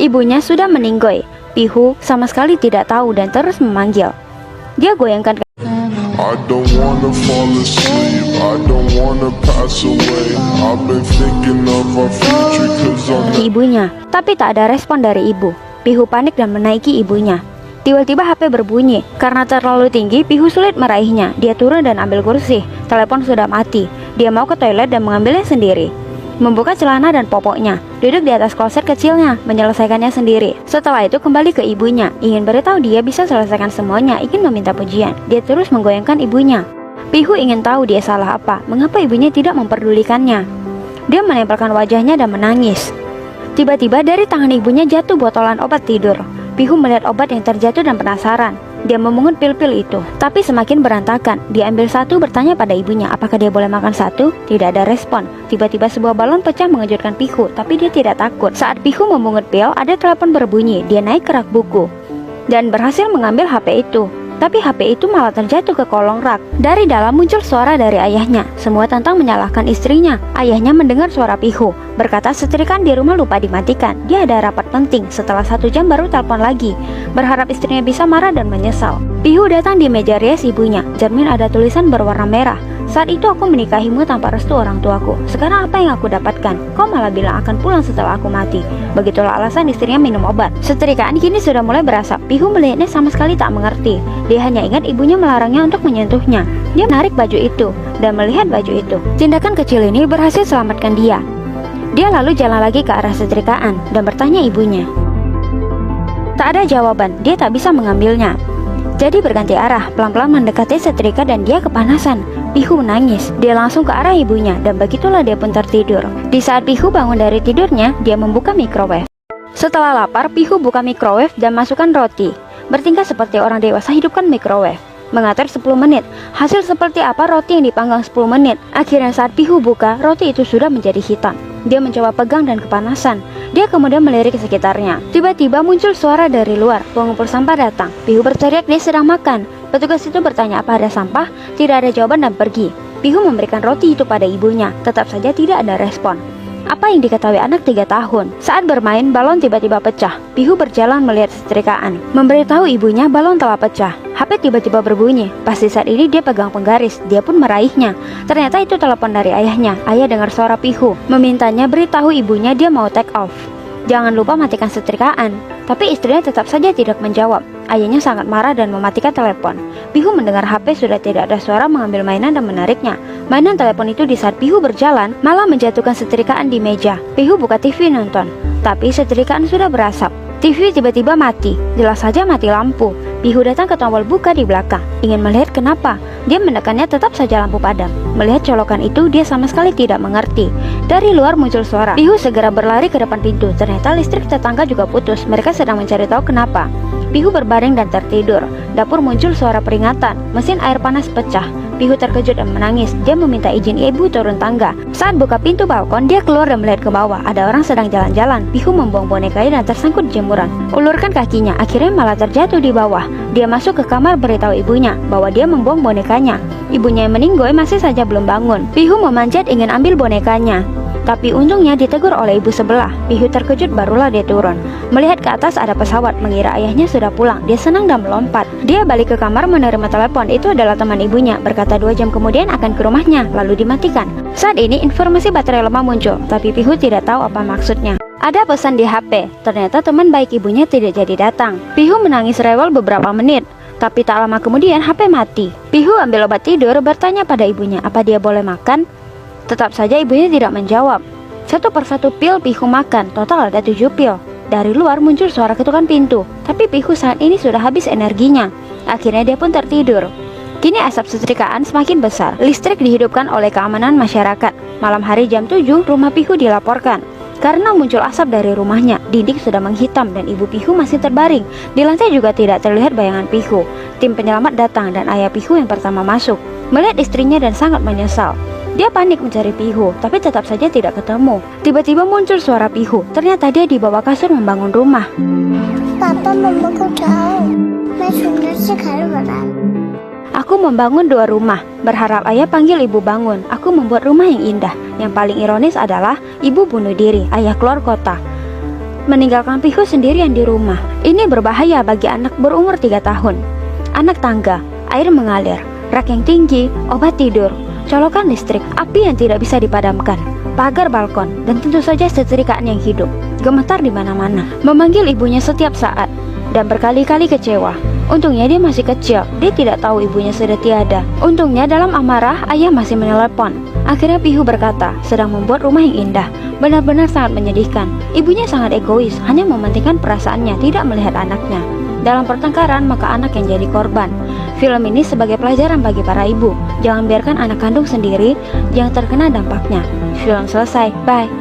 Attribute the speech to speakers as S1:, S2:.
S1: Ibunya sudah meninggoy. Pihu sama sekali tidak tahu dan terus memanggil. Dia goyangkan
S2: I don't wanna fall asleep, I don't wanna pass away. I've been thinking of our future cause I'm
S1: ibunya, tapi tak ada respon dari ibu. Pihu panik dan menaiki ibunya. Tiba-tiba HP berbunyi. Karena terlalu tinggi, Pihu sulit meraihnya. Dia turun dan ambil kursi. Telepon sudah mati. Dia mau ke toilet dan mengambilnya sendiri. Membuka celana dan popoknya, duduk di atas kloset kecilnya, menyelesaikannya sendiri. Setelah itu kembali ke ibunya, ingin beritahu dia bisa selesaikan semuanya, ingin meminta pujian. Dia terus menggoyangkan ibunya. Pihu ingin tahu dia salah apa, mengapa ibunya tidak memperdulikannya. Dia menempelkan wajahnya dan menangis. Tiba-tiba dari tangan ibunya jatuh botolan obat tidur. Pihu melihat obat yang terjatuh dan penasaran. Dia memungut pil-pil itu, tapi semakin berantakan. Dia ambil satu, bertanya pada ibunya apakah dia boleh makan satu. Tidak ada respon. Tiba-tiba sebuah balon pecah mengejutkan Pihu, tapi dia tidak takut. Saat Pihu memungut pil, ada telepon berbunyi. Dia naik ke rak buku dan berhasil mengambil HP itu. Tapi HP itu malah terjatuh ke kolong rak. Dari dalam muncul suara dari ayahnya. Semua tentang menyalahkan istrinya. Ayahnya mendengar suara Pihu, berkata setrikaan di rumah lupa dimatikan. Dia ada rapat penting. Setelah 1 jam baru telepon lagi, berharap istrinya bisa marah dan menyesal. Pihu datang di meja rias ibunya. Cermin ada tulisan berwarna merah. Saat itu aku menikahimu tanpa restu orang tuaku. Sekarang apa yang aku dapatkan? Kau malah bilang akan pulang setelah aku mati. Begitulah alasan istrinya minum obat. Setrikaan kini sudah mulai berasap. Pihu melihatnya sama sekali tak mengerti. Dia hanya ingat ibunya melarangnya untuk menyentuhnya. Dia menarik baju itu dan melihat baju itu. Tindakan kecil ini berhasil selamatkan dia. Dia lalu jalan lagi ke arah setrikaan dan bertanya ibunya. Tak ada jawaban. Dia tak bisa mengambilnya. Jadi berganti arah, pelan-pelan mendekati setrika dan dia kepanasan. Pihu menangis. Dia langsung ke arah ibunya dan begitulah dia pun tertidur. Di saat Pihu bangun dari tidurnya, dia membuka microwave. Setelah lapar, Pihu buka microwave dan masukkan roti. Bertingkah seperti orang dewasa, hidupkan microwave. Mengatur 10 menit. Hasil seperti apa roti yang dipanggang 10 menit. Akhirnya saat Pihu buka, roti itu sudah menjadi hitam. Dia mencoba pegang dan kepanasan. Dia kemudian melirik sekitarnya. Tiba-tiba muncul suara dari luar. Pengumpul sampah datang. Pihu berteriak dia sedang makan. Petugas itu bertanya apa ada sampah. Tidak ada jawaban dan pergi. Pihu memberikan roti itu pada ibunya. Tetap saja tidak ada respon. Apa yang diketahui anak 3 tahun? Saat bermain, balon tiba-tiba pecah. Pihu berjalan melihat setrikaan, memberitahu ibunya balon telah pecah. HP tiba-tiba berbunyi. Pasti saat ini dia pegang penggaris. Dia pun meraihnya. Ternyata itu telepon dari ayahnya. Ayah dengar suara Pihu, memintanya beritahu ibunya dia mau take off. Jangan lupa matikan setrikaan. Tapi istrinya tetap saja tidak menjawab. Ayahnya sangat marah dan mematikan telepon. Pihu mendengar HP sudah tidak ada suara, mengambil mainan dan menariknya. Mainan telepon itu di saat Pihu berjalan malah menjatuhkan setrikaan di meja. Pihu buka TV nonton, tapi setrikaan sudah berasap. TV tiba-tiba mati, jelas saja mati lampu. Pihu datang ke tombol buka di belakang, ingin melihat kenapa. Dia menekannya, tetap saja lampu padam. Melihat colokan itu, dia sama sekali tidak mengerti. Dari luar muncul suara. Pihu segera berlari ke depan pintu. Ternyata listrik tetangga juga putus. Mereka sedang mencari tahu kenapa. Pihu berbaring dan tertidur. Dapur muncul suara peringatan. Mesin air panas pecah. Pihu terkejut dan menangis. Dia meminta izin ibu turun tangga. Saat buka pintu balkon, dia keluar dan melihat ke bawah. Ada orang sedang jalan-jalan. Pihu membuang bonekanya dan tersangkut jemuran. Ulurkan kakinya, akhirnya malah terjatuh di bawah. Dia masuk ke kamar beritahu ibunya bahwa dia membuang bonekanya. Ibunya yang meninggoy masih saja belum bangun. Pihu memanjat ingin ambil bonekanya, tapi untungnya ditegur oleh ibu sebelah. Pihu terkejut, barulah dia turun. Melihat ke atas ada pesawat, mengira ayahnya sudah pulang. Dia senang dan melompat. Dia balik ke kamar menerima telepon. Itu adalah teman ibunya. Berkata 2 jam kemudian akan ke rumahnya, lalu dimatikan. Saat ini informasi baterai lemah muncul, tapi Pihu tidak tahu apa maksudnya. Ada pesan di HP. Ternyata teman baik ibunya tidak jadi datang. Pihu menangis rewel beberapa menit. Tapi tak lama kemudian HP mati. Pihu ambil obat tidur, bertanya pada ibunya apa dia boleh makan. Tetap saja ibunya tidak menjawab. Satu persatu pil Pihu makan, total ada 7 pil. Dari luar muncul suara ketukan pintu. Tapi Pihu saat ini sudah habis energinya. Akhirnya dia pun tertidur. Kini asap setrikaan semakin besar. Listrik dihidupkan oleh keamanan masyarakat. Malam hari jam 7, rumah Pihu dilaporkan. Karena muncul asap dari rumahnya, dinding sudah menghitam dan ibu Pihu masih terbaring. Di lantai juga tidak terlihat bayangan Pihu. Tim penyelamat datang dan ayah Pihu yang pertama masuk. Melihat istrinya dan sangat menyesal. Dia panik mencari Pihu, tapi tetap saja tidak ketemu. Tiba-tiba muncul suara Pihu. Ternyata dia di bawah kasur membangun rumah.
S3: Papa, Mama, kau tahu?
S1: Aku membangun 2 rumah. Berharap ayah panggil ibu bangun. Aku membuat rumah yang indah. Yang paling ironis adalah ibu bunuh diri. Ayah keluar kota. meninggalkan Pihu sendirian di rumah. Ini berbahaya bagi anak berumur 3 tahun. Anak tangga, air mengalir, rak yang tinggi, obat tidur, colokan listrik, api yang tidak bisa dipadamkan, pagar balkon, dan tentu saja setrikaan yang hidup. Gemetar di mana-mana, memanggil ibunya setiap saat, dan berkali-kali kecewa. Untungnya dia masih kecil, dia tidak tahu ibunya sudah tiada. Untungnya dalam amarah, ayah masih menelepon. Akhirnya Pihu berkata, sedang membuat rumah yang indah. Benar-benar sangat menyedihkan. Ibunya sangat egois, hanya mementingkan perasaannya, tidak melihat anaknya. Dalam pertengkaran, maka anak yang jadi korban. Film ini sebagai pelajaran bagi para ibu. Jangan biarkan anak kandung sendiri yang terkena dampaknya. Film selesai, bye.